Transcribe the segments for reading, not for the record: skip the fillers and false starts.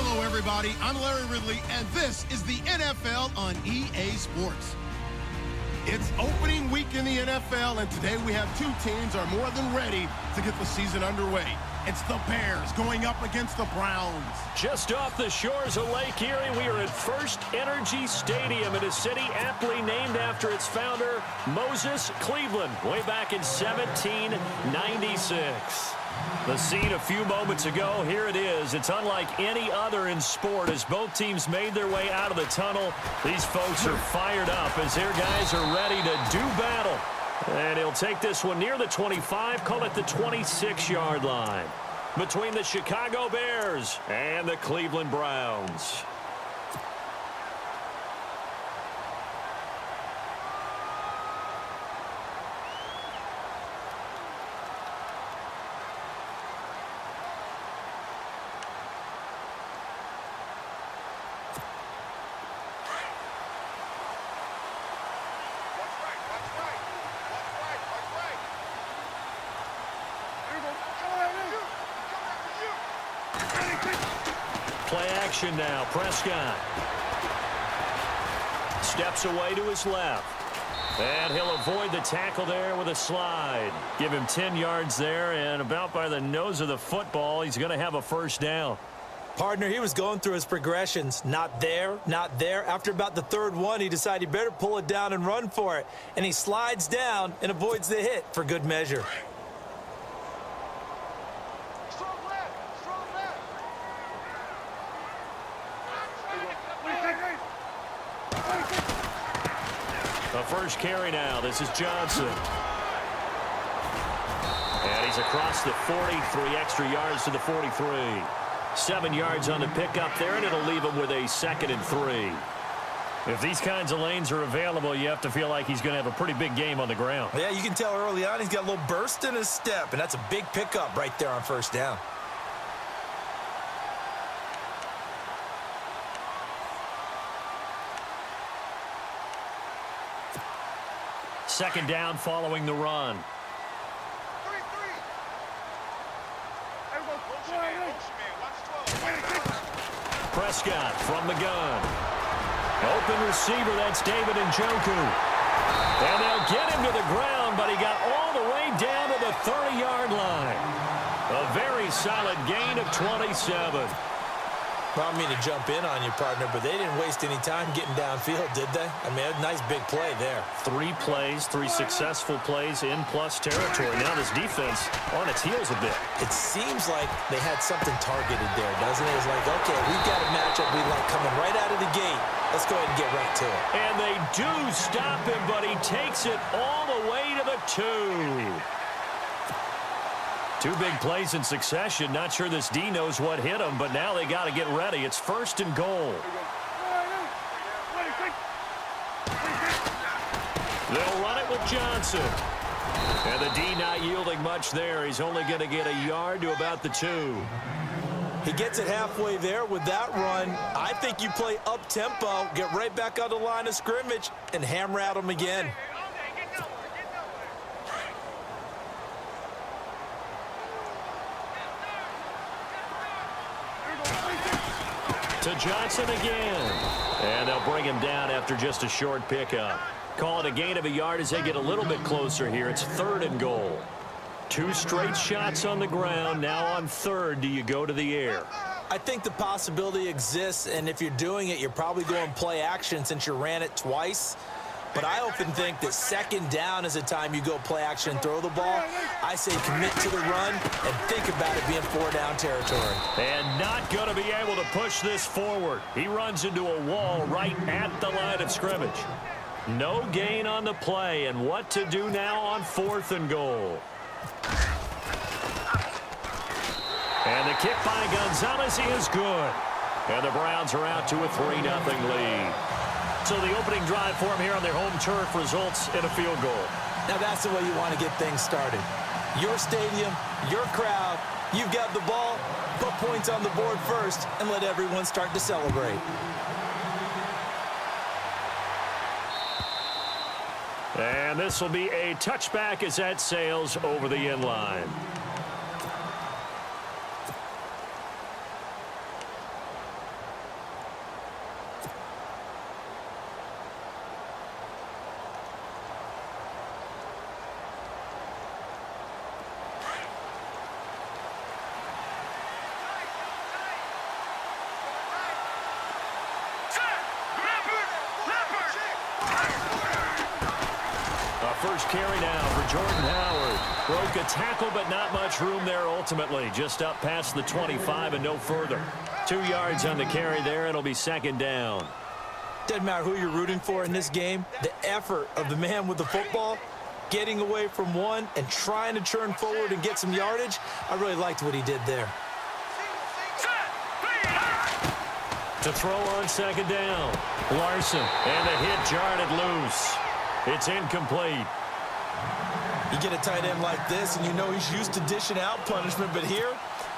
Hello, everybody. I'm Larry Ridley, and this is the NFL on EA Sports. It's opening week in the NFL, and today we have two teams are more than ready to get the season underway. It's the Bears going up against the Browns. Just off the shores of Lake Erie, we are at First Energy Stadium in a city aptly named after its founder, Moses Cleveland, way back in 1796. The scene a few moments ago, here it is. It's unlike any other in sport as both teams made their way out of the tunnel. These folks are fired up as their guys are ready to do battle. And he'll take this one near the 25, call it the 26-yard line, between the Chicago Bears and the Cleveland Browns. Play action now. Prescott steps away to his left. And he'll avoid the tackle there with a slide. Give him 10 yards there, and about by the nose of the football, he's going to have a first down. Partner, he was going through his progressions. Not there, not there. After about the third one, he decided he better pull it down and run for it. And he slides down and avoids the hit for good measure. The first carry now. This is Johnson. And he's across the 40, 3 extra yards to the 43. 7 yards on the pickup there, and it'll leave him with a 2nd and 3. If these kinds of lanes are available, you have to feel like he's going to have a pretty big game on the ground. Yeah, you can tell early on he's got a little burst in his step, and that's a big pickup right there on first down. Second down following the run. Prescott from the gun. Open receiver, that's David Njoku. And they'll get him to the ground, but he got all the way down to the 30-yard line. A very solid gain of 27. Well, I don't mean to jump in on you, partner, but they didn't waste any time getting downfield, did they? I mean, a nice big play there. 3 plays, 3 successful plays in plus territory. Now this defense on its heels a bit. It seems like they had something targeted there, doesn't it? It's like, okay, we've got a matchup we like coming right out of the gate. Let's go ahead and get right to it. And they do stop him, but he takes it all the way to the 2. 2 big plays in succession. Not sure this D knows what hit him, but now they got to get ready. It's 1st and goal. They'll run it with Johnson. And the D not yielding much there. He's only going to get a yard to about the 2. He gets it halfway there with that run. I think you play up-tempo, get right back on the line of scrimmage, and hammer at him again. To Johnson again. And they'll bring him down after just a short pickup. Call it a gain of a yard as they get a little bit closer here. It's 3rd and goal. 2 straight shots on the ground. Now on 3rd, do you go to the air? I think the possibility exists, and if you're doing it, you're probably going play action since you ran it twice. But I often think that 2nd down is the time you go play action and throw the ball. I say commit to the run and think about it being 4-down territory. And not going to be able to push this forward. He runs into a wall right at the line of scrimmage. No gain on the play, and what to do now on 4th and goal. And the kick by Gonzalez is good. And the Browns are out to a 3-0 lead. So the opening drive for them here on their home turf results in a field goal. Now that's the way you want to get things started. Your stadium, your crowd, you've got the ball, put points on the board first, and let everyone start to celebrate. And this will be a touchback as that sails over the end line. first carry now for Jordan Howard. Broke a tackle, but not much room there ultimately. Just up past the 25 and no further. 2 yards on the carry there. It'll be second down. Doesn't matter who you're rooting for in this game. The effort of the man with the football, getting away from one and trying to turn forward and get some yardage, I really liked what he did there. To throw on second down, Larson, and a hit jarred it loose. It's incomplete. You get a tight end like this, and you know he's used to dishing out punishment, but here,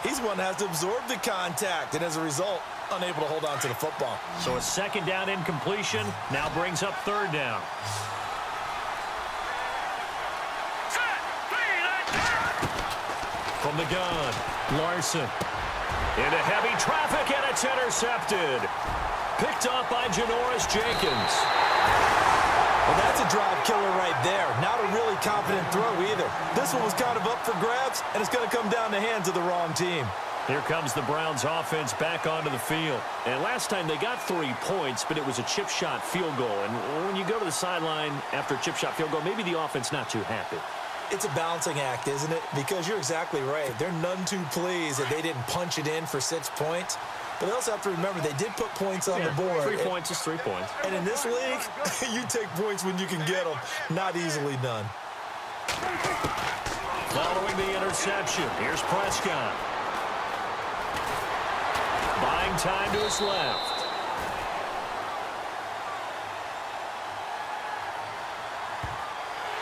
he's one that has to absorb the contact, and as a result, unable to hold on to the football. So a second down incompletion now brings up third down. From the gun, Larson. Into heavy traffic, and it's intercepted. Picked off by Janoris Jenkins. Well, that's a drive killer right there. Not a really confident throw either. This one was kind of up for grabs, and it's going to come down the hands of the wrong team. Here comes the Browns offense back onto the field. And last time they got 3 points, but it was a chip shot field goal. And when you go to the sideline after a chip shot field goal, maybe the offense not too happy. It's a balancing act, isn't it? Because you're exactly right. They're none too pleased that they didn't punch it in for 6 points. But they also have to remember they did put points on the board. 3 points is 3 points. And in this league, you take points when you can get them. Not easily done. Following the interception, here's Prescott. Buying time to his left.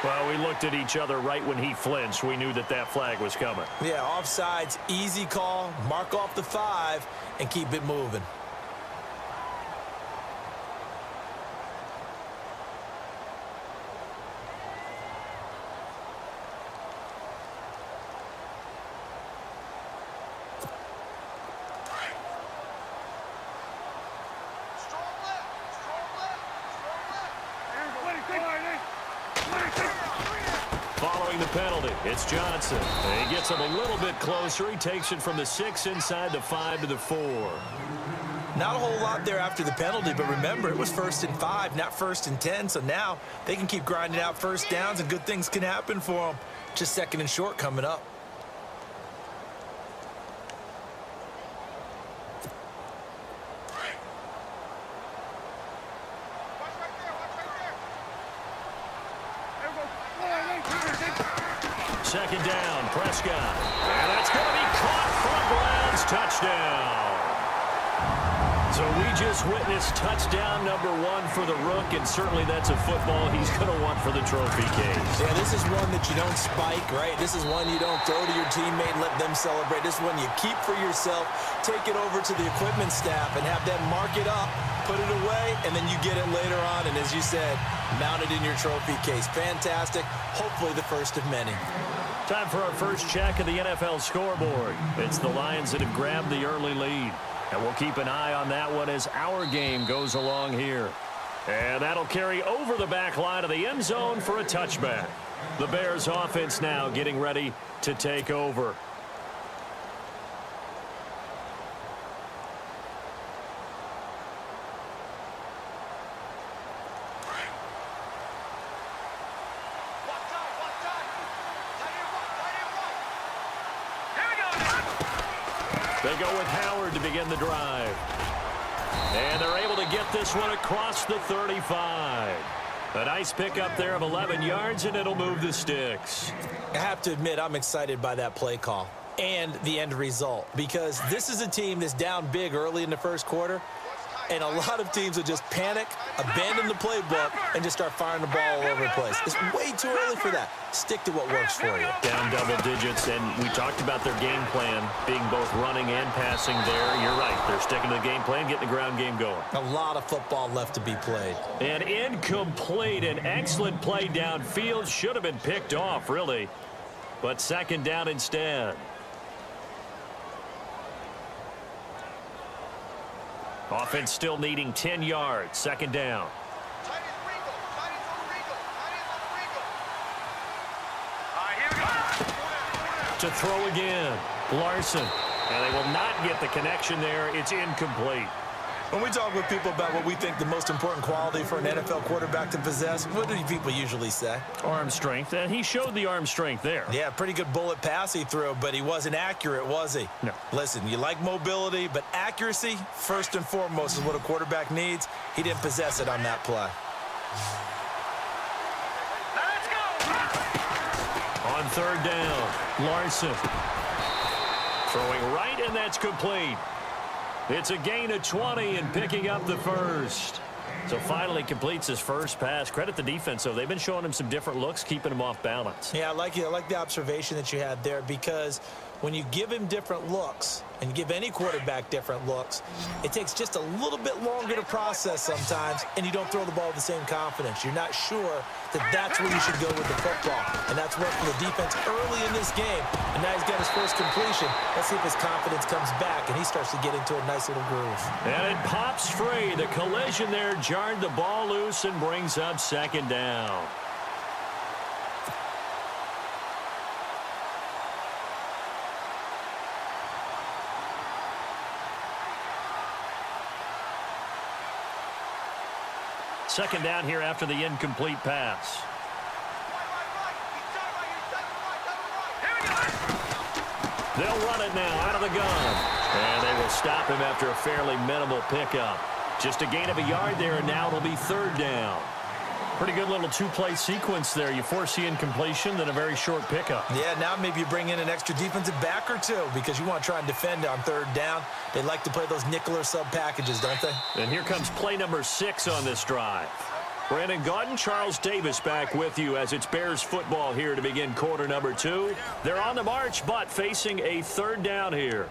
Well, we looked at each other right when he flinched. We knew that that flag was coming. Yeah, offsides, easy call. Mark off the 5 and keep it moving. Following the penalty, it's Johnson. And he gets him a little bit closer. He takes it from the 6 inside the 5 to the 4. Not a whole lot there after the penalty, but remember, it was 1st and 5, not 1st and 10, so now they can keep grinding out first downs and good things can happen for them. Just 2nd and short coming up. Second down, Prescott. And that's going to be caught for a Browns touchdown. So we just witnessed touchdown number 1 for the Rook, and certainly that's a football he's going to want for the trophy case. Yeah, this is one that you don't spike, right? This is one you don't throw to your teammate and let them celebrate. This is one you keep for yourself, take it over to the equipment staff and have them mark it up, put it away, and then you get it later on, and as you said, mount it in your trophy case. Fantastic. Hopefully the first of many. Time for our first check of the NFL scoreboard. It's the Lions that have grabbed the early lead. And we'll keep an eye on that one as our game goes along here. And that'll carry over the back line of the end zone for a touchback. The Bears offense now getting ready to take over. They go with Howard to begin the drive. And they're able to get this one across the 35. A nice pickup there of 11 yards, and it'll move the sticks. I have to admit, I'm excited by that play call and the end result, because this is a team that's down big early in the first quarter, and a lot of teams will just panic, abandon the playbook, and just start firing the ball all over the place. It's way too early for that. Stick to what works for you. Down double digits, and we talked about their game plan being both running and passing there. You're right. They're sticking to the game plan, getting the ground game going. A lot of football left to be played. An incomplete and excellent play downfield. Should have been picked off, really. But second down instead. Offense still needing 10 yards. Second down. To throw again. Larson. And they will not get the connection there. It's incomplete. When we talk with people about what we think the most important quality for an NFL quarterback to possess, what do people usually say? Arm strength, and he showed the arm strength there. Yeah, pretty good bullet pass he threw, but he wasn't accurate, was he? No. Listen, you like mobility, but accuracy, first and foremost, is what a quarterback needs. He didn't possess it on that play. On third down, Larson throwing right, and that's complete. It's a gain of 20 and picking up the first. So finally completes his first pass. Credit the defense, though. They've been showing him some different looks, keeping him off balance. Yeah, I like the observation that you had there, because when you give him different looks, and you give any quarterback different looks, it takes just a little bit longer to process sometimes, and you don't throw the ball with the same confidence. You're not sure that that's where you should go with the football. And that's worked for the defense early in this game. And now he's got his first completion. Let's see if his confidence comes back, and he starts to get into a nice little groove. And it pops free. The collision there jarred the ball loose and brings up second down. Second down here after the incomplete pass. They'll run it now out of the gun. And they will stop him after a fairly minimal pickup. Just a gain of a yard there, and now it'll be third down. Pretty good little two-play sequence there. You force the incompletion, then a very short pickup. Yeah, now maybe you bring in an extra defensive back or two, because you want to try and defend on third down. They like to play those nickel or sub packages, don't they? And here comes play number 6 on this drive. Brandon Gaudin, Charles Davis back with you as it's Bears football here to begin quarter number 2. They're on the march, but facing a third down here.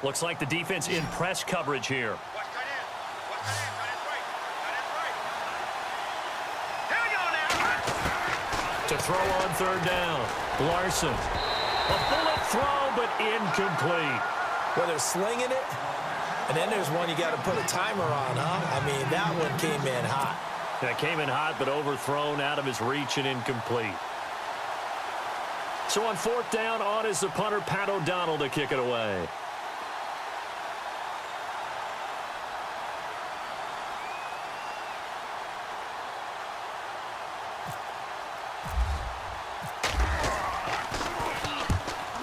Looks like the defense in press coverage here. To throw on third down, Larson. A bullet throw, but incomplete. Well, they're slinging it, and then there's one you got to put a timer on, huh? I mean, that one came in hot. That came in hot, but overthrown out of his reach and incomplete. So on fourth down, on is the punter, Pat O'Donnell, to kick it away.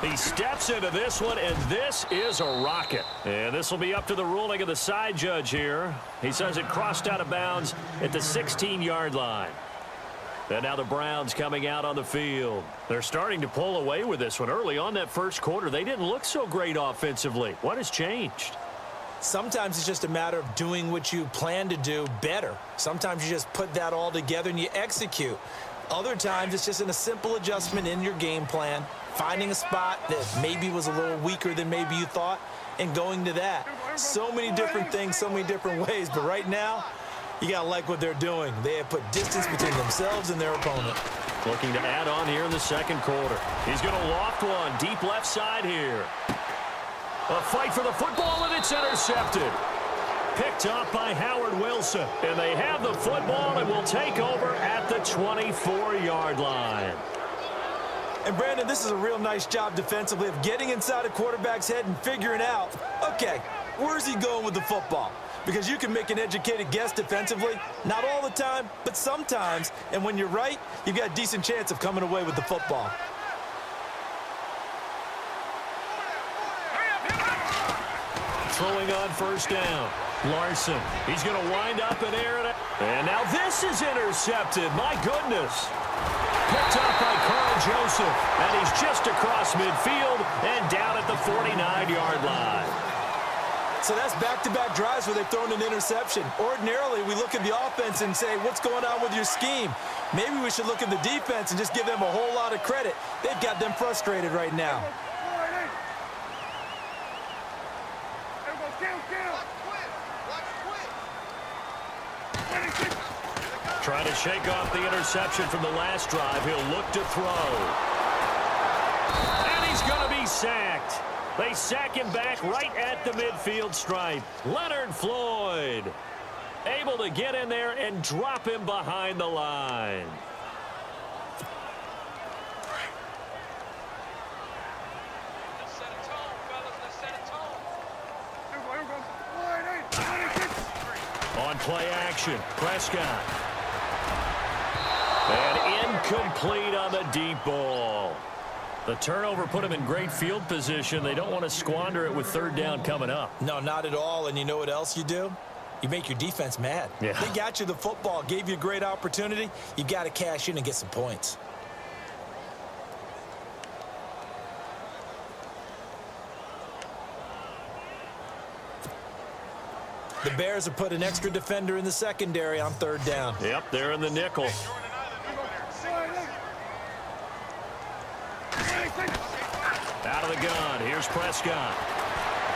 He steps into this one, and this is a rocket. And this will be up to the ruling of the side judge here. He says it crossed out of bounds at the 16-yard line. And now the Browns coming out on the field. They're starting to pull away with this one. Early on that first quarter, they didn't look so great offensively. What has changed? Sometimes it's just a matter of doing what you plan to do better. Sometimes you just put that all together and you execute. Other times it's just in a simple adjustment in your game plan, finding a spot that maybe was a little weaker than maybe you thought, and going to that. So many different things, so many different ways, but right now, you got to like what they're doing. They have put distance between themselves and their opponent. Looking to add on here in the second quarter. He's going to loft one, deep left side here. A fight for the football, and it's intercepted. Picked up by Howard Wilson. And they have the football and will take over at the 24-yard line. And, Brandon, this is a real nice job defensively of getting inside a quarterback's head and figuring out, okay, where's he going with the football? Because you can make an educated guess defensively. Not all the time, but sometimes. And when you're right, you've got a decent chance of coming away with the football. Throwing on first down. Larson. He's going to wind up and air it. And now this is intercepted. My goodness. Picked up by Carl Joseph. And he's just across midfield and down at the 49-yard line. So that's back-to-back drives where they've thrown an interception. Ordinarily, we look at the offense and say, what's going on with your scheme? Maybe we should look at the defense and just give them a whole lot of credit. They've got them frustrated right now. Trying to shake off the interception from the last drive. He'll look to throw. And he's going to be sacked. They sack him back right at the midfield stripe. Leonard Floyd. A able to get in there and drop him behind the line. On play action, Prescott. And incomplete on the deep ball. The turnover put him in great field position. They don't want to squander it with third down coming up. No, not at all. And you know what else you do? You make your defense mad. Yeah. They got you the football, gave you a great opportunity. You got to cash in and get some points. The Bears have put an extra defender in the secondary on third down. Yep, they're in the nickel. Out of the gun, here's Prescott.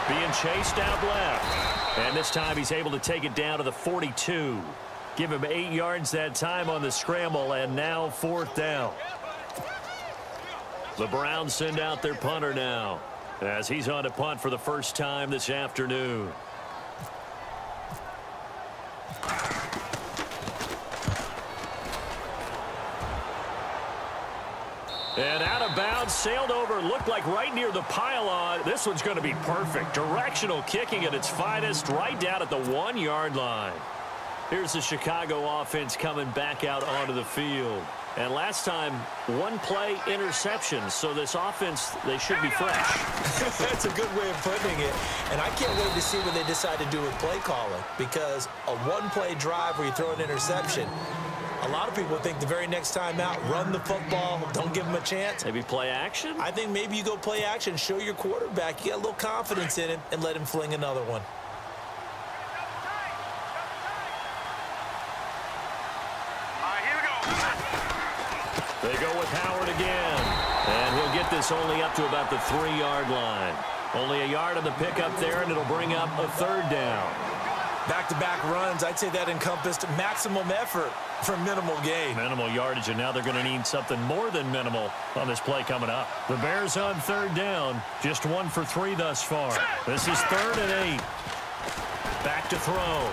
Being chased out left. And this time he's able to take it down to the 42. Give him 8 yards that time on the scramble, and now fourth down. The Browns send out their punter now, as he's on to punt for the first time this afternoon. And out of bounds, sailed over, looked like right near the pylon. This one's going to be perfect. Directional kicking at its finest, right down at the 1-yard line. Here's the Chicago offense coming back out onto the field. And last time, 1 play interception. So this offense, they should be fresh. That's a good way of putting it. And I can't wait to see what they decide to do with play calling. Because a 1-play drive where you throw an interception, a lot of people think the very next time out, run the football, don't give them a chance. Maybe play action? I think maybe you go play action, show your quarterback, you got a little confidence in him, and let him fling another one. They go with Howard again. And he'll get this only up to about the 3-yard line. Only a yard on the pickup there, and it'll bring up a third down. Back-to-back runs, I'd say that encompassed maximum effort for minimal gain. Minimal yardage, and now they're going to need something more than minimal on this play coming up. The Bears on third down, just 1 for 3 thus far. This is 3rd and 8. Back to throw.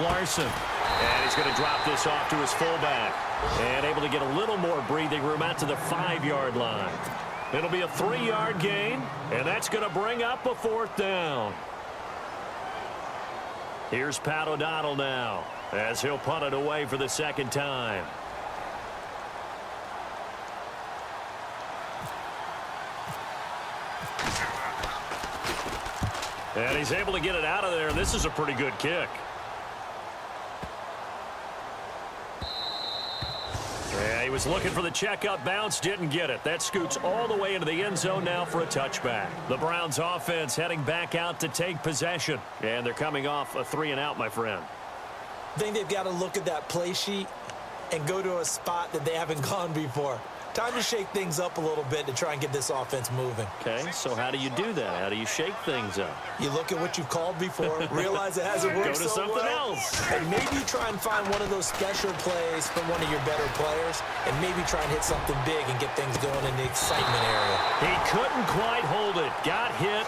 Larson. And he's going to drop this off to his fullback. And able to get a little more breathing room out to the 5-yard line. It'll be a 3-yard gain, and that's going to bring up a 4th down. Here's Pat O'Donnell now, as he'll punt it away for the 2nd time. And he's able to get it out of there. This is a pretty good kick. Yeah, he was looking for the checkup bounce, didn't get it. That scoots all the way into the end zone now for a touchback. The Browns offense heading back out to take possession. And they're coming off a 3-and-out, my friend. I think they've got to look at that play sheet and go to a spot that they haven't gone before. Time to shake things up a little bit to try and get this offense moving. Okay, so how do you do that? How do you shake things up? You look at what you've called before, realize it hasn't worked Go to so something well, else. and maybe try and find one of those special plays from one of your better players, and maybe try and hit something big and get things going in the excitement area. He couldn't quite hold it. Got hit.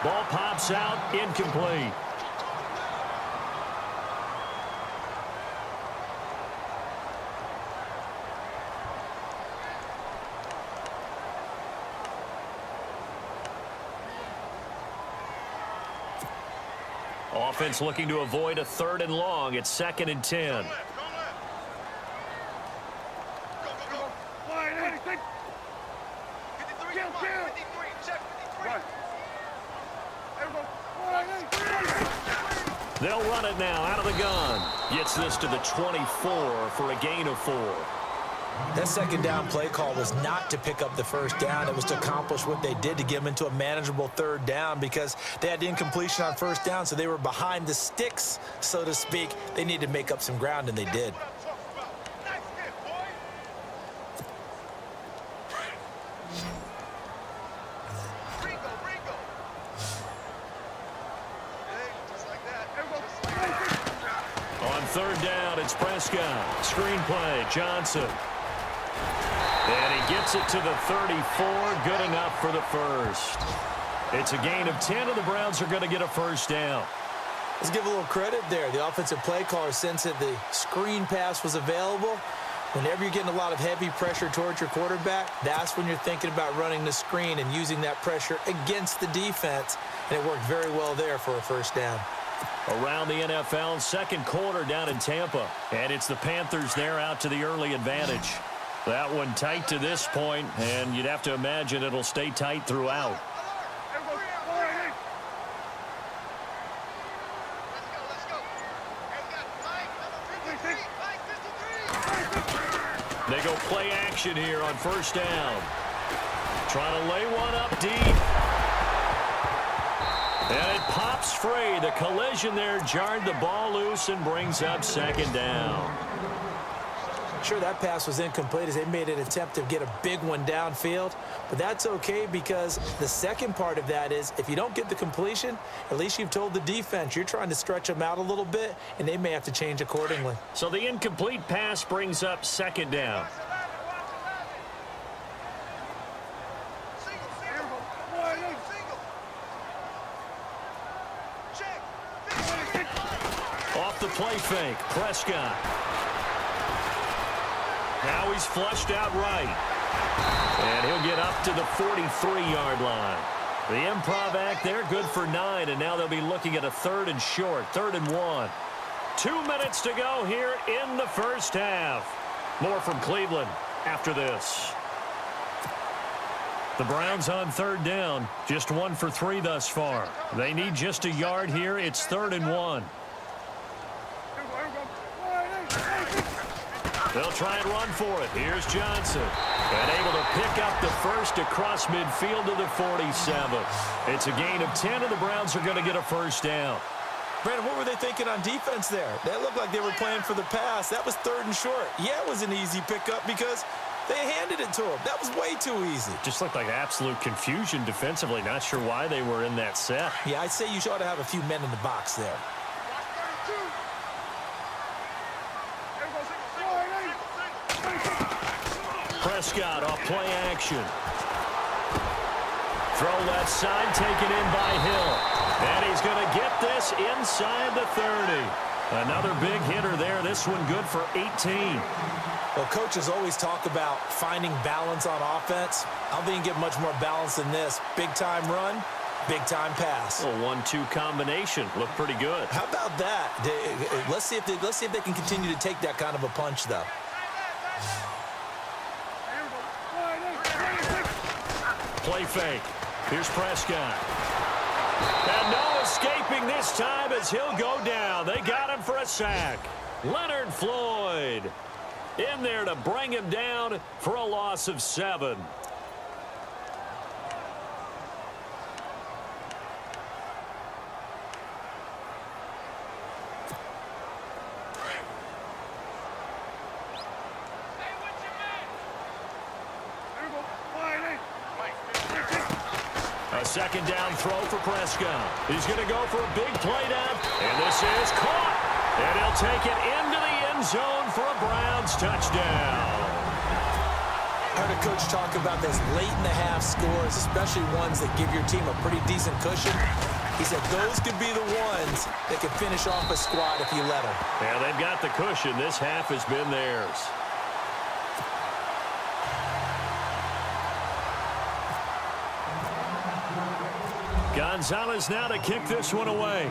Ball pops out. Incomplete. Offense looking to avoid a 3rd and long. It's 2nd and 10. They'll run it now out of the gun. Gets this to the 24 for a gain of 4. That 2nd down play call was not to pick up the 1st down. It was to accomplish what they did to get them into a manageable 3rd down because they had incompletion on 1st down, so they were behind the sticks, so to speak. They needed to make up some ground, and they did. On 3rd down, it's Prescott. Screen play, Johnson. And he gets it to the 34. Good enough for the 1st. It's a gain of 10, and the Browns are going to get a 1st down. Let's give a little credit there. The offensive play caller sensed that the screen pass was available. Whenever you're getting a lot of heavy pressure towards your quarterback, that's when you're thinking about running the screen and using that pressure against the defense. And it worked very well there for a first down. Around the NFL, second quarter down in Tampa. And it's the Panthers there out to the early advantage. That one tight to this point, and you'd have to imagine it'll stay tight throughout. They go play action here on first down. Trying to lay one up deep. And it pops free. The collision there jarred the ball loose and brings up second down. Sure, that pass was incomplete as they made an attempt to get a big one downfield. But that's okay because the second part of that is if you don't get the completion, at least you've told the defense you're trying to stretch them out a little bit, and they may have to change accordingly. So the incomplete pass brings up second down. Off the play fake, Prescott. Now he's flushed out right. And he'll get up to the 43-yard line. The improv act there, good for 9, and now they'll be looking at a third and short, 3rd and 1. 2 minutes to go here in the first half. More from Cleveland after this. The Browns on third down, just 1 for 3 thus far. They need just a yard here. It's 3rd and 1. They'll try and run for it. Here's Johnson. And able to pick up the first across midfield to the 47. It's a gain of 10, and the Browns are going to get a first down. Brandon, what were they thinking on defense there? That looked like they were playing for the pass. That was 3rd and short. Yeah, it was an easy pickup because they handed it to him. That was way too easy. Just looked like absolute confusion defensively. Not sure why they were in that set. Yeah, I'd say you ought to have a few men in the box there. Prescott off play action. Throw left side, taken in by Hill. And he's going to get this inside the 30. Another big hitter there. This one good for 18. Well, coaches always talk about finding balance on offense. I don't think you can get much more balance than this. Big-time run, big-time pass. A 1-2 combination. Looked pretty good. How about that? Let's see if they can continue to take that kind of a punch, though. Play fake. Here's Prescott. And no escaping this time as he'll go down. They got him for a sack. Leonard Floyd in there to bring him down for a loss of 7. A second down throw for Prescott. He's going to go for a big play down, and this is caught. And he'll take it into the end zone for a Browns touchdown. I heard a coach talk about those late-in-the-half scores, especially ones that give your team a pretty decent cushion. He said those could be the ones that could finish off a squad if you let them. Yeah, they've got the cushion. This half has been theirs. Gonzalez now to kick this one away.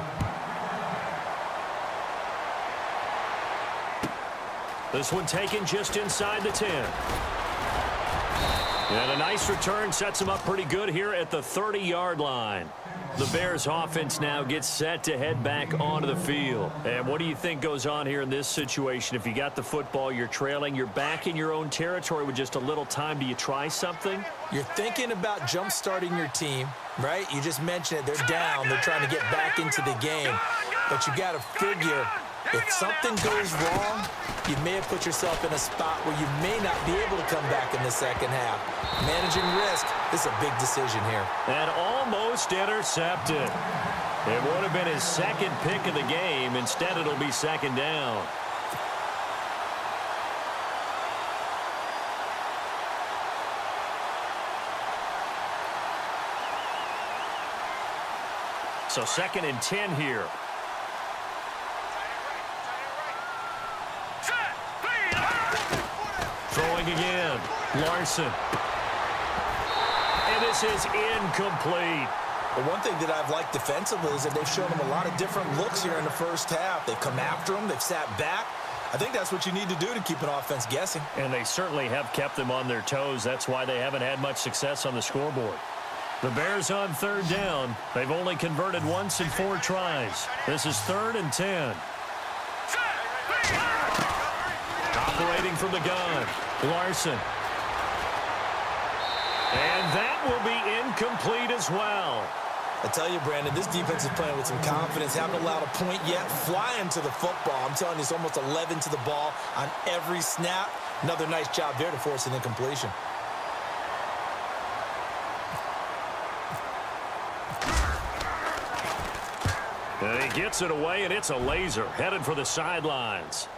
This one taken just inside the 10. And a nice return sets him up pretty good here at the 30-yard line. The Bears offense now gets set to head back onto the field. And what do you think goes on here in this situation? If you got the football, you're trailing, you're back in your own territory with just a little time. Do you try something? You're thinking about jump-starting your team, right? You just mentioned it. They're down. They're trying to get back into the game. But you got to figure if something goes wrong, you may have put yourself in a spot where you may not be able to come back in the second half. Managing risk, this is a big decision here. And almost intercepted. It would have been his second pick of the game. Instead, it'll be second down. So 2nd and 10 here. throwing again. Larson. And this is incomplete. Well, one thing that I've liked defensively is that they've shown them a lot of different looks here in the first half. They've come after them. They've sat back. I think that's what you need to do to keep an offense guessing. And they certainly have kept them on their toes. That's why they haven't had much success on the scoreboard. The Bears on third down. They've only converted once in 4 tries. This is 3rd and 10. Operating from the gun, Larson. And that will be incomplete as well. I tell you, Brandon, this defense is playing with some confidence. Haven't allowed a point yet. Flying to the football. I'm telling you, it's almost 11 to the ball on every snap. Another nice job there to force an incompletion. And he gets it away, and it's a laser. Headed for the sidelines.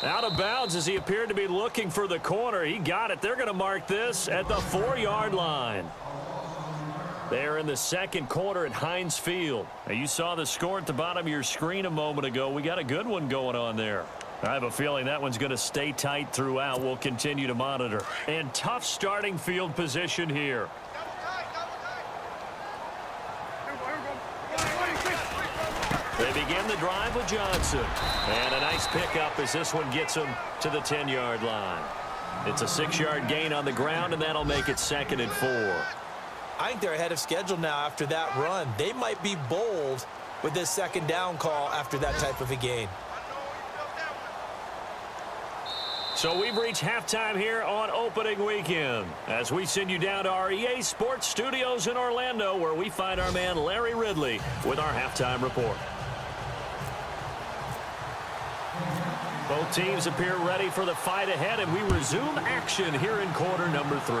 Out of bounds as he appeared to be looking for the corner. He got it. They're going to mark this at the 4-yard line. They're in the second quarter at Heinz Field. Now, you saw the score at the bottom of your screen a moment ago. We got a good one going on there. I have a feeling that one's going to stay tight throughout. We'll continue to monitor. And tough starting field position here. They begin the drive with Johnson. And a nice pickup as this one gets him to the 10-yard line. It's a 6-yard gain on the ground, and that'll make it 2nd and 4. I think they're ahead of schedule now after that run. They might be bold with this 2nd down call after that type of a gain. So we've reached halftime here on opening weekend as we send you down to our EA Sports Studios in Orlando, where we find our man Larry Ridley with our halftime report. Both teams appear ready for the fight ahead, and we resume action here in quarter number 3.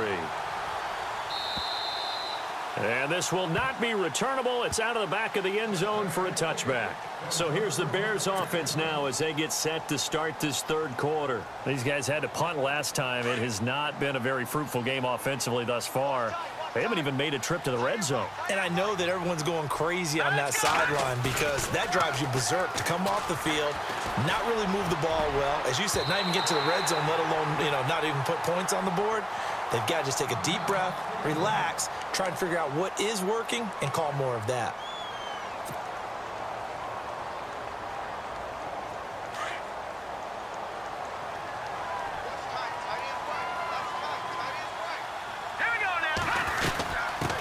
And this will not be returnable. It's out of the back of the end zone for a touchback. So here's the Bears offense now as they get set to start this 3rd quarter. These guys had to punt last time. It has not been a very fruitful game offensively thus far. They haven't even made a trip to the red zone. And I know that everyone's going crazy on that sideline because that drives you berserk to come off the field, not really move the ball well. As you said, not even get to the red zone, let alone, not even put points on the board. They've got to just take a deep breath, relax, try and figure out what is working, and call more of that.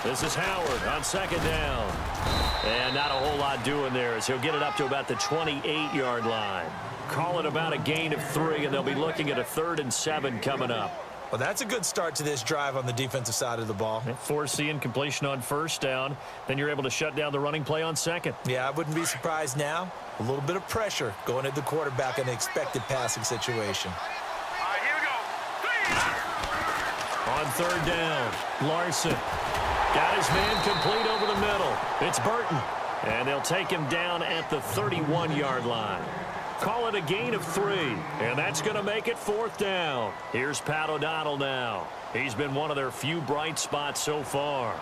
This is Howard on 2nd down. And not a whole lot doing there as he'll get it up to about the 28-yard line. Call it about a gain of 3, and they'll be looking at a 3rd and 7 coming up. Well, that's a good start to this drive on the defensive side of the ball. Force the incompletion on 1st down. Then you're able to shut down the running play on 2nd. Yeah, I wouldn't be surprised now. A little bit of pressure going at the quarterback in an expected passing situation. All right, here we go. On 3rd down, Larson. Got his man complete over the middle. It's Burton. And they'll take him down at the 31-yard line. Call it a gain of 3. And that's going to make it 4th down. Here's Pat O'Donnell now. He's been one of their few bright spots so far.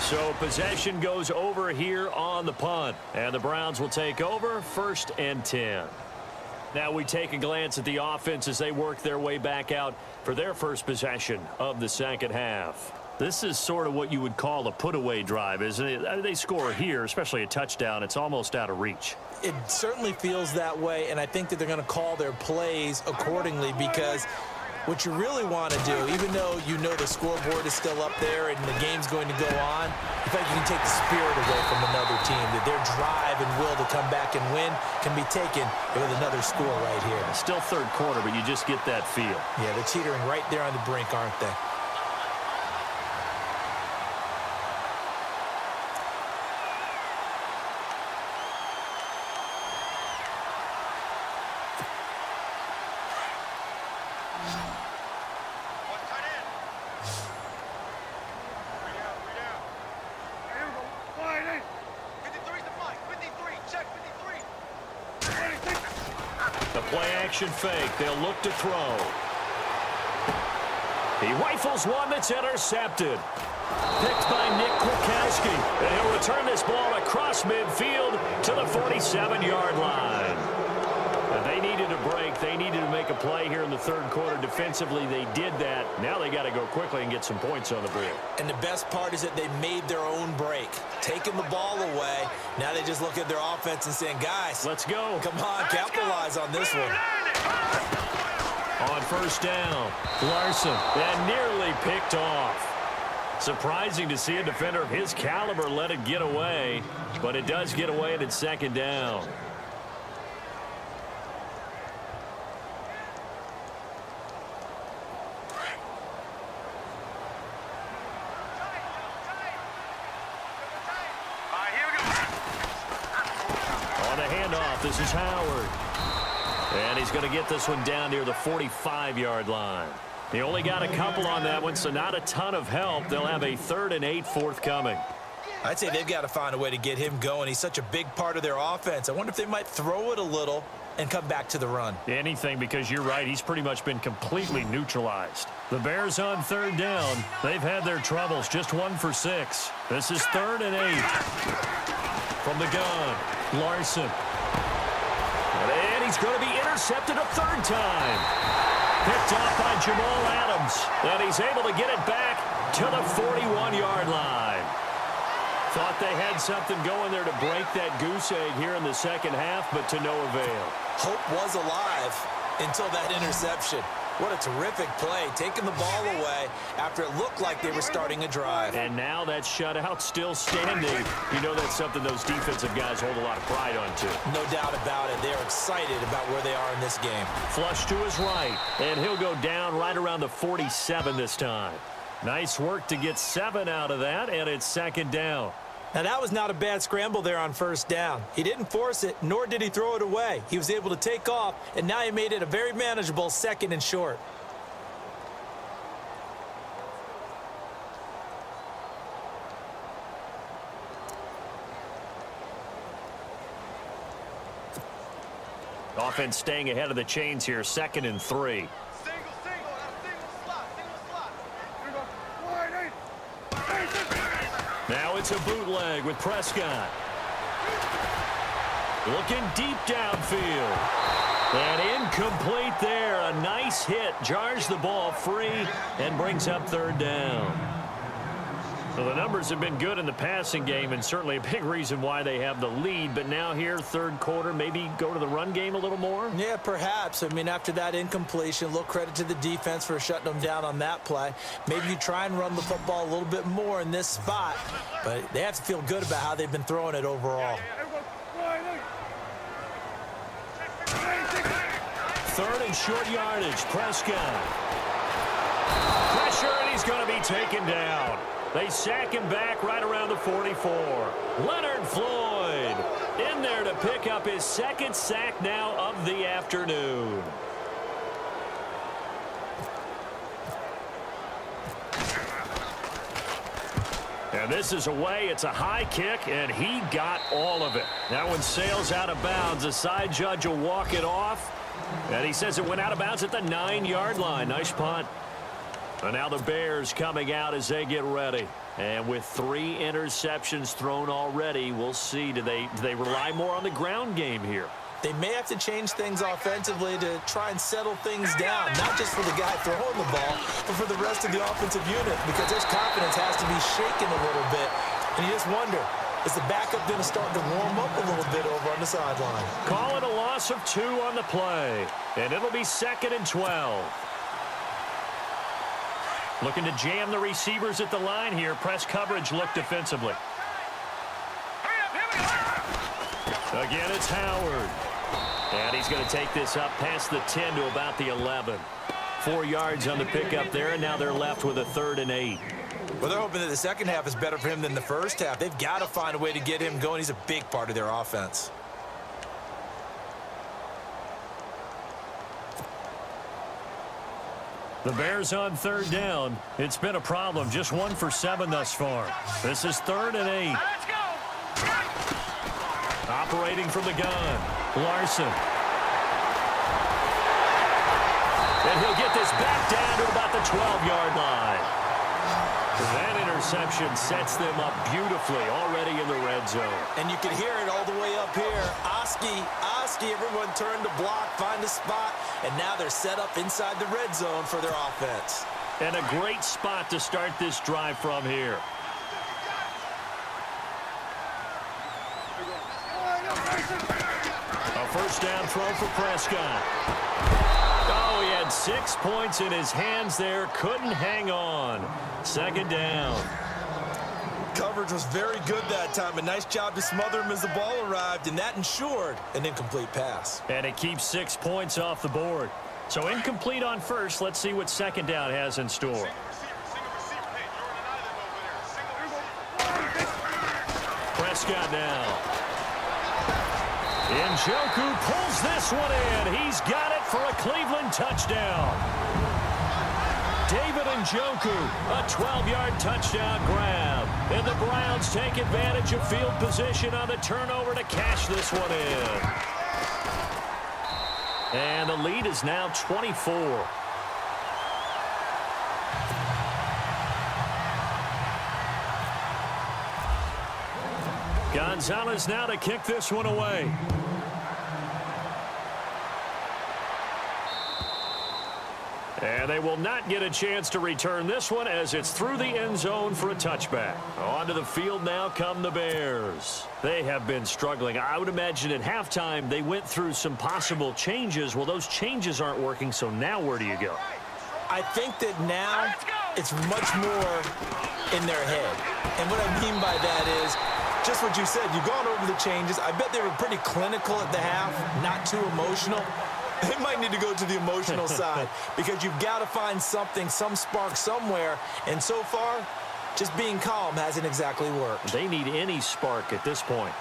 So possession goes over here on the punt. And the Browns will take over 1st and 10. Now we take a glance at the offense as they work their way back out for their first possession of the 2nd half. This is sort of what you would call a put-away drive, isn't it? They score here, especially a touchdown. It's almost out of reach. It certainly feels that way, and I think that they're going to call their plays accordingly because what you really want to do, even though you know the scoreboard is still up there and the game's going to go on, in fact, you can take the spirit away from another team, that their drive and will to come back and win can be taken with another score right here. Still 3rd quarter, but you just get that feel. Yeah, they're teetering right there on the brink, aren't they? Play action fake. They'll look to throw. He rifles one that's intercepted. Picked by Nick Kwiatkowski. And he'll return this ball across midfield to the 47-yard line. And they needed a break. They needed to make a play here in the third quarter. Defensively, they did that. Now they got to go quickly and get some points on the board. And the best part is that they made their own break. Taking the ball away. Now they just look at their offense and saying, guys, let's go. Come on, capitalize on this one. On first down, Larson, and nearly picked off. Surprising to see a defender of his caliber let it get away, but it does get away and it's second down. On the handoff, this is Howard. And he's going to get this one down near the 45-yard line. He only got a couple on that one, so not a ton of help. They'll have a 3rd and 8 forthcoming. I'd say they've got to find a way to get him going. He's such a big part of their offense. I wonder if they might throw it a little and come back to the run. Anything, because you're right. He's pretty much been completely neutralized. The Bears on 3rd down. They've had their troubles. Just 1 for 6. This is 3rd and 8. From the gun, Larson. And he's going to be intercepted a 3rd time. Picked off by Jamal Adams. And he's able to get it back to the 41-yard line. Thought they had something going there to break that goose egg here in the second half, but to no avail. Hope was alive until that interception. What a terrific play, taking the ball away after it looked like they were starting a drive. And now that shutout still standing. You know that's something those defensive guys hold a lot of pride on, too. No doubt about it. They're excited about where they are in this game. Flush to his right, and he'll go down right around the 47 this time. Nice work to get 7 out of that, and it's second down. Now, that was not a bad scramble there on first down. He didn't force it, nor did he throw it away. He was able to take off, and now he made it a very manageable 2nd and short. Offense staying ahead of the chains here, 2nd and 3. Now it's a bootleg with Prescott. Looking deep downfield. And incomplete there. A nice hit. Jars the ball free and brings up 3rd down. So the numbers have been good in the passing game and certainly a big reason why they have the lead. But now here, 3rd quarter, maybe go to the run game a little more? Yeah, perhaps. I mean, after that incompletion, a little credit to the defense for shutting them down on that play. Maybe you try and run the football a little bit more in this spot. But they have to feel good about how they've been throwing it overall. 3rd and short yardage, Prescott. Pressure, and he's going to be taken down. They sack him back right around the 44. Leonard Floyd in there to pick up his 2nd sack now of the afternoon. And this is away. It's a high kick, and he got all of it. That one sails out of bounds. The side judge will walk it off. And he says it went out of bounds at the 9-yard line. Nice punt. And now the Bears coming out as they get ready. And with 3 interceptions thrown already, we'll see. Do they rely more on the ground game here? They may have to change things offensively to try and settle things down, not just for the guy throwing the ball, but for the rest of the offensive unit, because their confidence has to be shaken a little bit. And you just wonder, is the backup going to start to warm up a little bit over on the sideline? Call it a loss of 2 on the play. And it'll be 2nd and 12. Looking to jam the receivers at the line here. Press coverage look defensively. Again, it's Howard. And he's going to take this up past the 10 to about the 11. 4 yards on the pickup there, and now they're left with a 3rd and 8. Well, they're hoping that the second half is better for him than the first half. They've got to find a way to get him going. He's a big part of their offense. The Bears on 3rd down. It's been a problem. Just 1 for 7 thus far. This is 3rd and 8. Let's go. Operating from the gun, Larson. And he'll get this back down to about the 12-yard line. That interception sets them up beautifully already in the red zone. And you can hear it all the way up here. Oski, everyone turned to block, find a spot, and now they're set up inside the red zone for their offense. And a great spot to start this drive from here. A first down throw for Prescott. Oh, he had 6 points in his hands there. Couldn't hang on. Second down. Coverage was very good that time. A nice job to smother him as the ball arrived, and that ensured an incomplete pass. And it keeps 6 points off the board. So incomplete on first. Let's see what second down has in store. Prescott now. Njoku pulls this one in. He's got it for a Cleveland touchdown. David Njoku, a 12-yard touchdown grab. And the Browns take advantage of field position on the turnover to cash this one in. And the lead is now 24. Gonzalez now to kick this one away. And they will not get a chance to return this one as it's through the end zone for a touchback. Onto the field now come the Bears. They have been struggling. I would imagine at halftime they went through some possible changes. Well, those changes aren't working, so now where do you go? I think that now it's much more in their head. And what I mean by that is just what you said. You've gone over the changes. I bet they were pretty clinical at the half, not too emotional. They might need to go to the emotional side because you've got to find something, some spark somewhere. And so far, just being calm hasn't exactly worked. They need any spark at this point.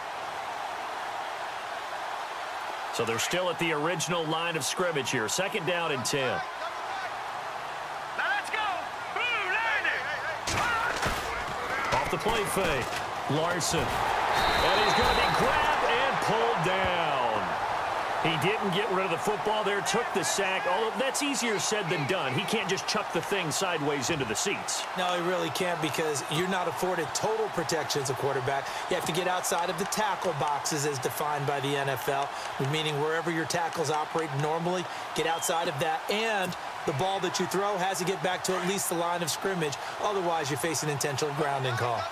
So they're still at the original line of scrimmage here. Second down and 10. Now let's go. Boom, landing. Off the play fake. Larson. And he's going to be grabbed and pulled down. He didn't get rid of the football there, took the sack. Although that's easier said than done. He can't just chuck the thing sideways into the seats. No, he really can't because you're not afforded total protection as a quarterback. You have to get outside of the tackle boxes as defined by the NFL, meaning wherever your tackles operate normally, get outside of that. And the ball that you throw has to get back to at least the line of scrimmage. Otherwise, you face an intentional grounding call.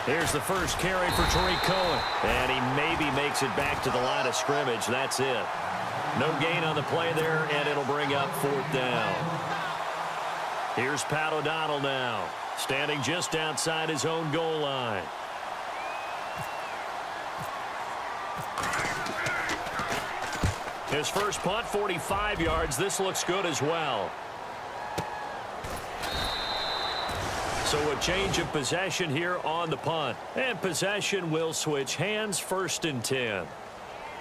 Here's the first carry for Tariq Cohen. And he maybe makes it back to the line of scrimmage. That's it. No gain on the play there, and it'll bring up fourth down. Here's Pat O'Donnell now, standing just outside his own goal line. His first punt, 45 yards. This looks good as well. So a change of possession here on the punt. And possession will switch hands, first and 10.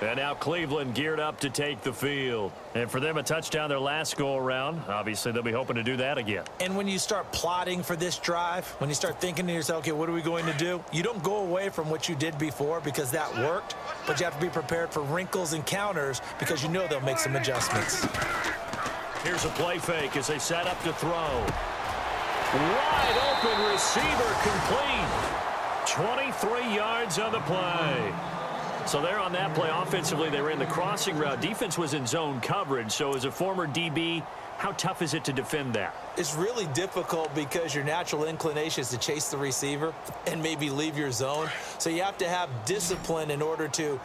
And now Cleveland geared up to take the field. And for them, a touchdown their last go-around. Obviously, they'll be hoping to do that again. And when you start plotting for this drive, when you start thinking to yourself, okay, what are we going to do? You don't go away from what you did before because that worked. But you have to be prepared for wrinkles and counters because you know they'll make some adjustments. Here's a play fake as they set up to throw. Wide open receiver complete. 23 yards on the play. So they're on that play. Offensively, they ran the crossing route. Defense was in zone coverage. So as a former DB, how tough is it to defend that? It's really difficult because your natural inclination is to chase the receiver and maybe leave your zone. So you have to have discipline in order to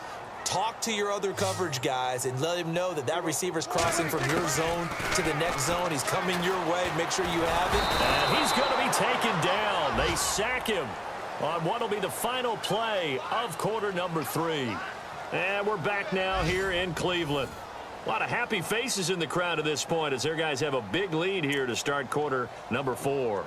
talk to your other coverage guys and let him know that that receiver's crossing from your zone to the next zone. He's coming your way. Make sure you have it. And he's going to be taken down. They sack him on what will be the final play of quarter number 3. And we're back now here in Cleveland. A lot of happy faces in the crowd at this point as their guys have a big lead here to start quarter number 4.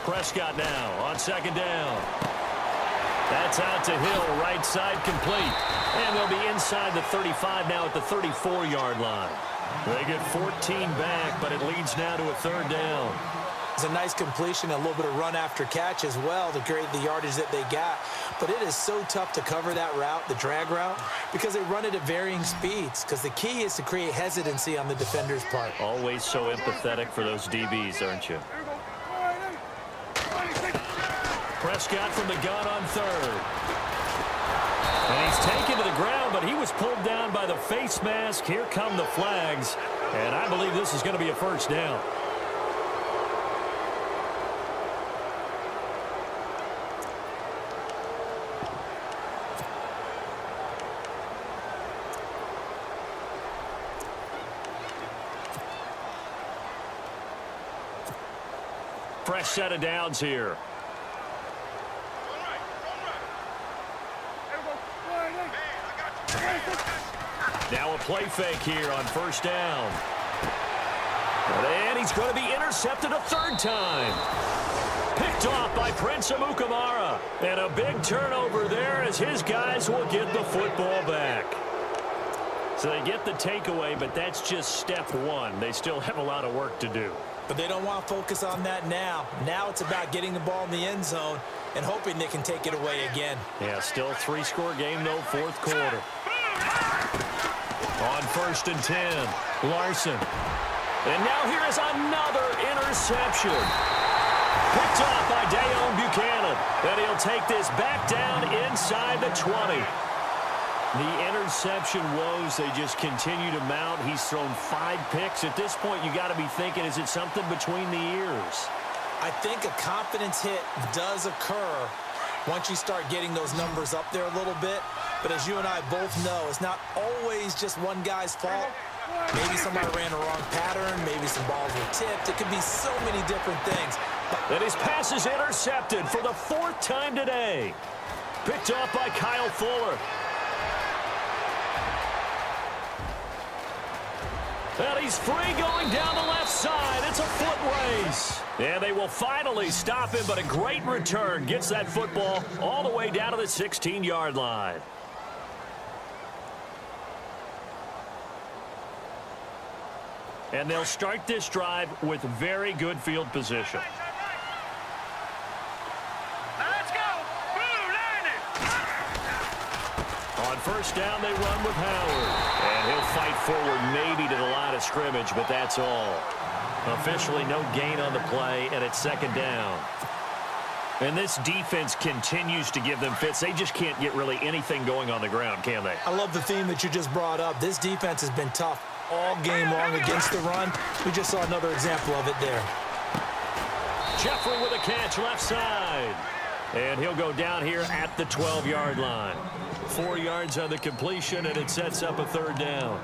Prescott now on second down. That's out to Hill, right side complete. And they'll be inside the 35 now at the 34-yard line. They get 14 back, but it leads now to a third down. It's a nice completion, a little bit of run after catch as well to create the yardage that they got. But it is so tough to cover that route, the drag route, because they run it at varying speeds. Because the key is to create hesitancy on the defender's part. Always so empathetic for those DBs, aren't you? Prescott from the gun on third. And he's taken to the ground, but he was pulled down by the face mask. Here come the flags. And I believe this is going to be a first down. Fresh set of downs here. Now a play fake here on first down. And he's going to be intercepted a third time. Picked off by Prince Amukamara. And a big turnover there as his guys will get the football back. So they get the takeaway, but that's just step one. They still have a lot of work to do. But they don't want to focus on that now. Now it's about getting the ball in the end zone and hoping they can take it away again. Yeah, still three-score game, though, fourth quarter. On first and 10, Larson. And now here is another interception. Picked off by Dayon Buchanan. And he'll take this back down inside the 20. The interception woes, they just continue to mount. He's thrown 5 picks. At this point, you got to be thinking, is it something between the ears? I think a confidence hit does occur once you start getting those numbers up there a little bit. But as you and I both know, it's not always just one guy's fault. Maybe somebody ran a wrong pattern. Maybe some balls were tipped. It could be so many different things. And his pass is intercepted for the 4th time today. Picked off by Kyle Fuller. And he's free going down the left side. It's a foot race. And they will finally stop him, but a great return gets that football all the way down to the 16-yard line. And they'll start this drive with very good field position. Let's go. Blue landing. On first down, they run with Howard. And he'll fight forward maybe to the line of scrimmage, but that's all. Officially no gain on the play, and it's second down. And this defense continues to give them fits. They just can't get really anything going on the ground, can they? I love the theme that you just brought up. This defense has been tough all game long against the run. We just saw another example of it there. Jeffrey with a catch left side. And he'll go down here at the 12-yard line. 4 yards on the completion, and it sets up a third down.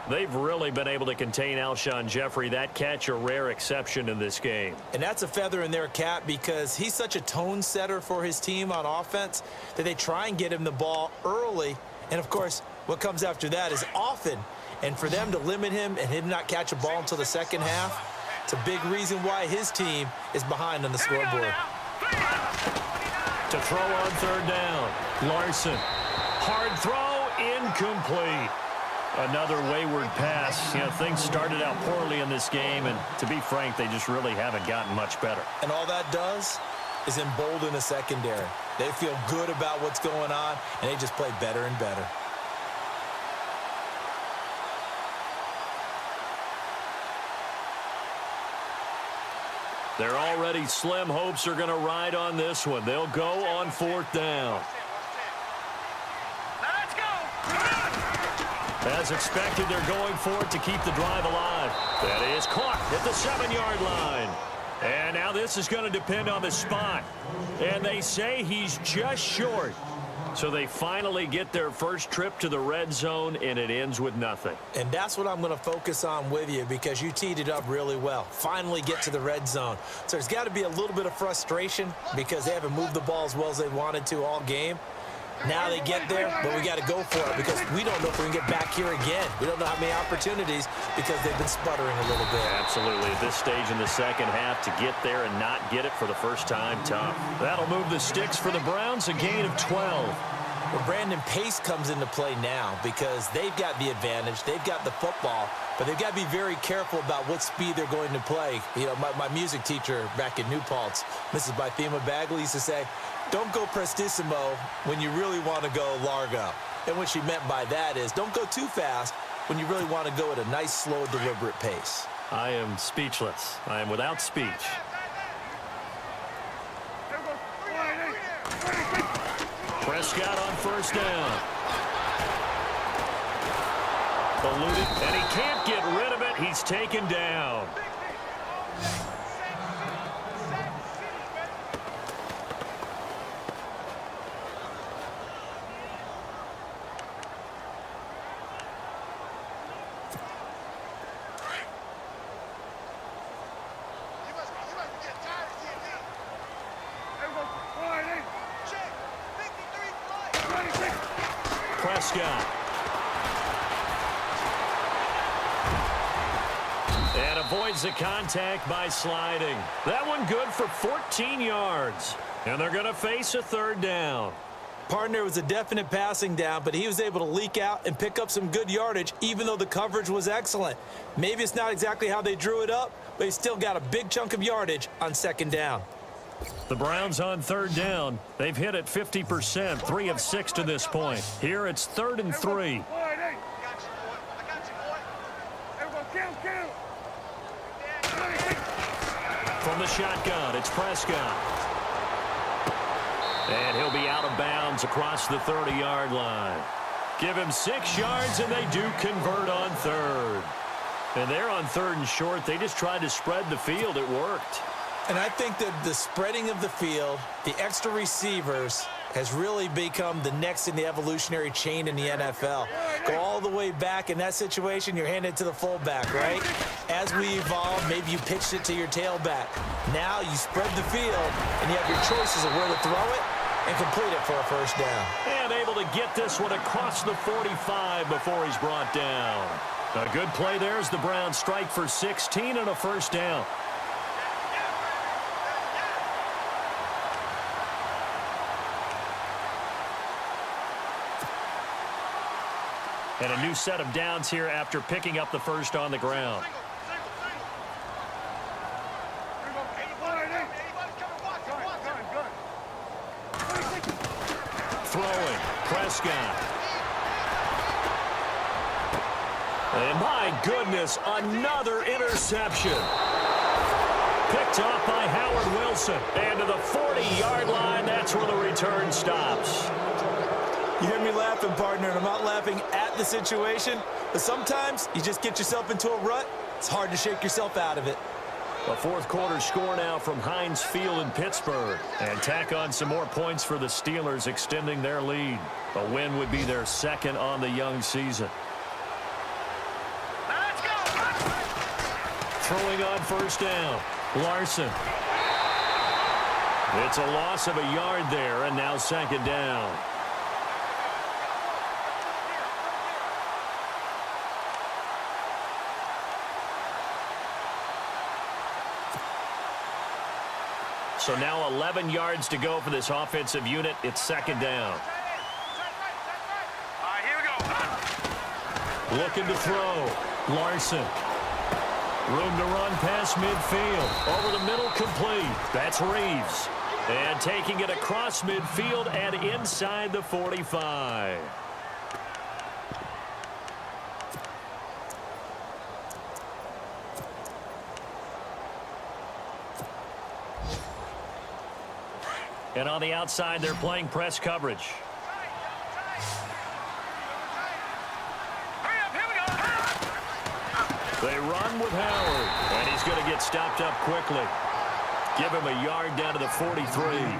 They've really been able to contain Alshon Jeffrey. That catch a rare exception in this game. And that's a feather in their cap because he's such a tone setter for his team on offense that they try and get him the ball early. And, of course, what comes after that is often. And for them to limit him and him not catch a ball until the second half, it's a big reason why his team is behind on the scoreboard. To throw on third down, Larson. Hard throw, incomplete. Another wayward pass. You know, things started out poorly in this game, and to be frank, they just really haven't gotten much better. And all that does is embolden the secondary. They feel good about what's going on, and they just play better and better. They're already slim hopes are going to ride on this one. They'll go on fourth down. Let's go. As expected, they're going for it to keep the drive alive. That is caught at the 7-yard line. And now this is going to depend on the spot. And they say he's just short. So they finally get their first trip to the red zone, and it ends with nothing. And that's what I'm going to focus on with you because you teed it up really well. Finally get to the red zone. So there's got to be a little bit of frustration because they haven't moved the ball as well as they wanted to all game. Now they get there, but we got to go for it because we don't know if we can get back here again. We don't know how many opportunities because they've been sputtering a little bit. Absolutely. At this stage in the second half, to get there and not get it for the first time, tough. That'll move the sticks for the Browns, a gain of 12. Well, Brandon, pace comes into play now because they've got the advantage. They've got the football, but they've got to be very careful about what speed they're going to play. You know, my music teacher back in New Paltz, Mrs. Bythema Bagley, used to say, don't go prestissimo when you really want to go largo. And what she meant by that is don't go too fast when you really want to go at a nice, slow, deliberate pace. I am speechless. I am without speech. Prescott on first down. Eluded, and he can't get rid of it. He's taken down. Prescott. And avoids the contact by sliding. That one good for 14 yards. And they're going to face a third down. Partner was a definite passing down, but he was able to leak out and pick up some good yardage, even though the coverage was excellent. Maybe it's not exactly how they drew it up, but he still got a big chunk of yardage on second down. The Browns on third down. They've hit it 50%, 3 of 6 to this point. Here it's 3rd and 3. From the shotgun, it's Prescott. And he'll be out of bounds across the 30-yard line. Give him 6 yards, and they do convert on third. And they're on 3rd and short. They just tried to spread the field. It worked. And I think that the spreading of the field, the extra receivers, has really become the next in the evolutionary chain in the NFL. Go all the way back in that situation, you're handed to the fullback, right? As we evolve, maybe you pitched it to your tailback. Now you spread the field, and you have your choices of where to throw it and complete it for a first down. And able to get this one across the 45 before he's brought down. A good play there as the Browns strike for 16 and a first down. And a new set of downs here after picking up the first on the ground. Throwing, Prescott. And my goodness, another interception. Picked off by Howard Wilson. And to the 40-yard line, that's where the return stops. You hear me laughing, partner, and I'm not laughing at the situation, but sometimes you just get yourself into a rut. It's hard to shake yourself out of it. A fourth quarter score now from Heinz Field in Pittsburgh. And tack on some more points for the Steelers, extending their lead. A win would be their second on the young season. Let's go! Throwing on first down, Larson. It's a loss of a yard there, and now second down. So now 11 yards to go for this offensive unit. It's second down. All right, here we go. Looking to throw. Larson. Room to run past midfield. Over the middle, complete. That's Reeves. And taking it across midfield and inside the 45. And on the outside, they're playing press coverage. Hurry up, here we go. They run with Howard, and he's going to get stopped up quickly. Give him a yard down to the 43.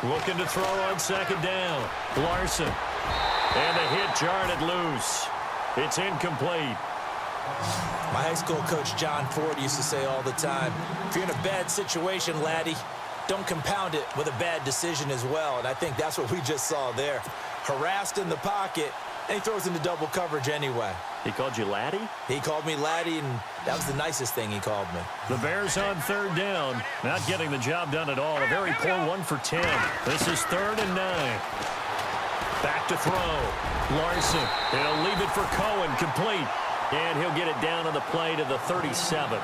Looking to throw on second down. Larson. And the hit jarred it loose. It's incomplete. My high school coach, John Ford, used to say all the time, if you're in a bad situation, laddie, don't compound it with a bad decision as well. And I think that's what we just saw there. Harassed in the pocket, and he throws into double coverage anyway. He called you laddie? He called me laddie, and that was the nicest thing he called me. The Bears on third down. Not getting the job done at all. A very poor 1 for 10. This is 3rd and 9. Back to throw. Larson. He'll leave it for Cohen. Complete. And he'll get it down on the play to the 37.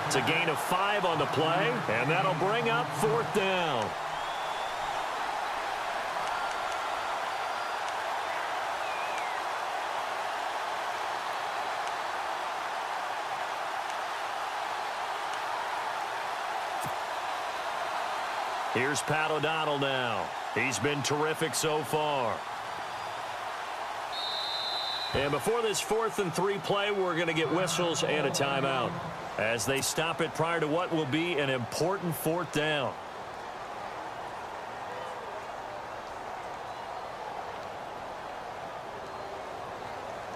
It's a gain of 5 on the play, and that'll bring up 4th down. Here's Pat O'Donnell now. He's been terrific so far. And before this 4th and 3 play, we're going to get whistles and a timeout as they stop it prior to what will be an important 4th down.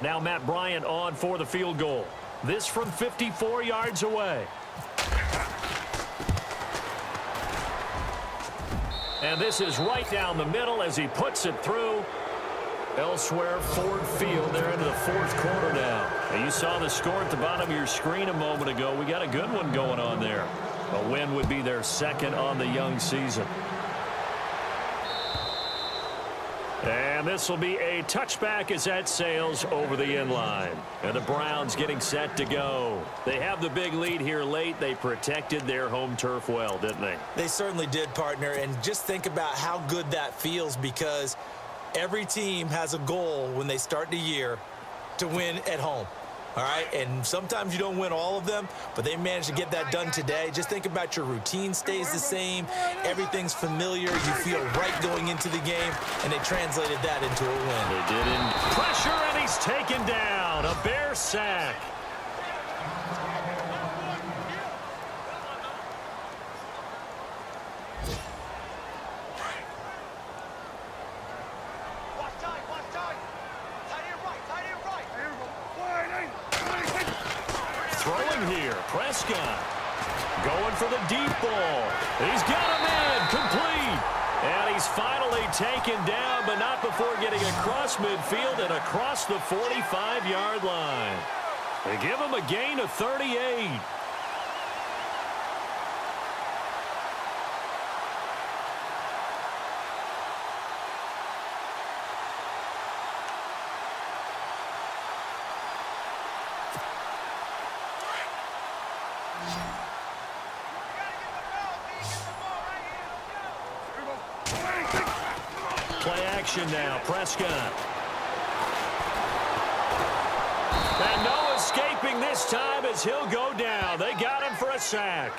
Now Matt Bryant on for the field goal. This from 54 yards away. And this is right down the middle as he puts it through. Elsewhere, Ford Field. They're into the 4th quarter now. And you saw the score at the bottom of your screen a moment ago. We got a good one going on there. A win would be their 2nd on the young season. And this will be a touchback as that sails over the inline. And the Browns getting set to go. They have the big lead here late. They protected their home turf well, didn't they? They certainly did, partner. And just think about how good that feels, because every team has a goal when they start the year to win at home. All right, and sometimes you don't win all of them, but they managed to get that done today. Just think about your routine stays the same. Everything's familiar. You feel right going into the game, and they translated that into a win. They did in pressure, and he's taken down. A Bear sack. Throwing here, Prescott. Going for the deep ball. He's got him in, complete. And he's finally taken down, but not before getting across midfield and across the 45-yard line. They give him a gain of 38. Play action now, Prescott. And no escaping this time as he'll go down. They got him for a sack.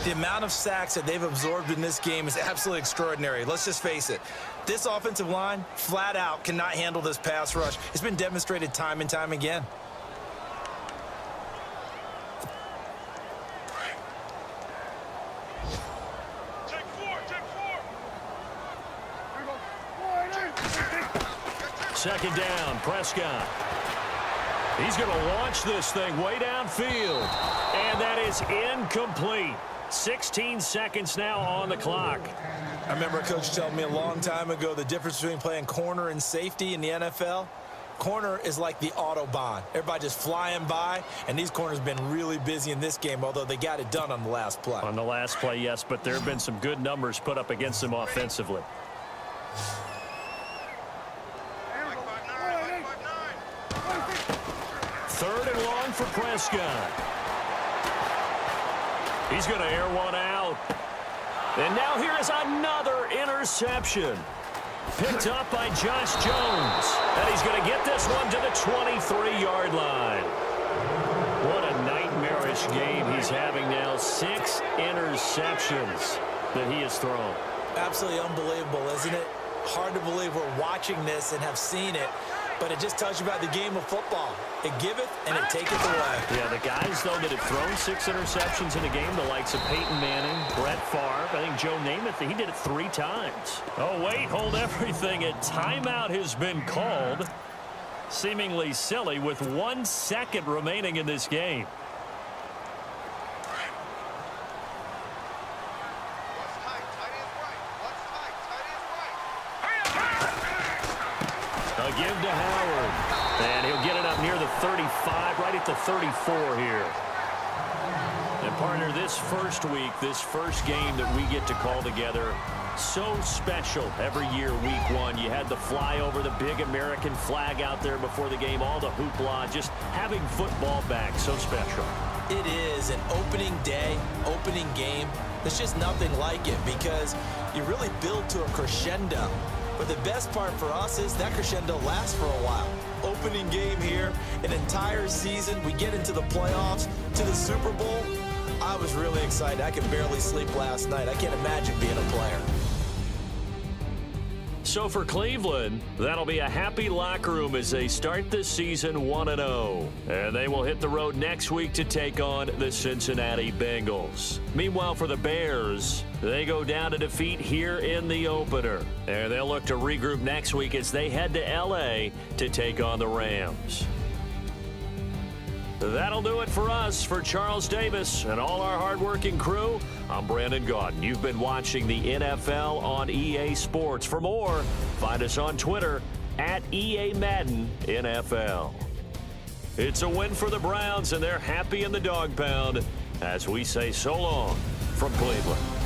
The amount of sacks that they've absorbed in this game is absolutely extraordinary. Let's just face it. This offensive line, flat out, cannot handle this pass rush. It's been demonstrated time and time again. Second down, Prescott. He's going to launch this thing way downfield. And that is incomplete. 16 seconds now on the clock. I remember a coach telling me a long time ago the difference between playing corner and safety in the NFL. Corner is like the Autobahn. Everybody just flying by, and these corners have been really busy in this game, although they got it done on the last play. On the last play, yes, but there have been some good numbers put up against them offensively. Third and long for Prescott. He's going to air one out. And now here is another interception. Picked up by Josh Jones. And he's going to get this one to the 23-yard line. What a nightmarish game he's having now. 6 interceptions that he has thrown. Absolutely unbelievable, isn't it? Hard to believe we're watching this and have seen it. but it just tells you about the game of football. It giveth and it taketh away. Yeah, the guys, though, that have thrown 6 interceptions in a game, the likes of Peyton Manning, Brett Favre, I think Joe Namath, he did it 3 times. Oh, wait, hold everything. A timeout has been called. Seemingly silly with 1 second remaining in this game. A give to Howard. And he'll get it up near the 35, right at the 34 here. And, partner, this first week, this first game that we get to call together, so special every year, week 1. You had the flyover, the big American flag out there before the game, all the hoopla, just having football back, so special. It is an opening day, opening game. There's just nothing like it because you really build to a crescendo. But the best part for us is that crescendo lasts for a while. Opening game here, an entire season. We get into the playoffs, to the Super Bowl. I was really excited. I could barely sleep last night. I can't imagine being a player. So for Cleveland, that'll be a happy locker room as they start this season 1-0. And they will hit the road next week to take on the Cincinnati Bengals. Meanwhile, for the Bears, they go down to defeat here in the opener. And they'll look to regroup next week as they head to L.A. to take on the Rams. That'll do it for us. For Charles Davis and all our hardworking crew, I'm Brandon Gaudin. You've been watching the NFL on EA Sports. For more, find us on Twitter at EA Madden NFL. It's a win for the Browns, and they're happy in the dog pound as we say so long from Cleveland.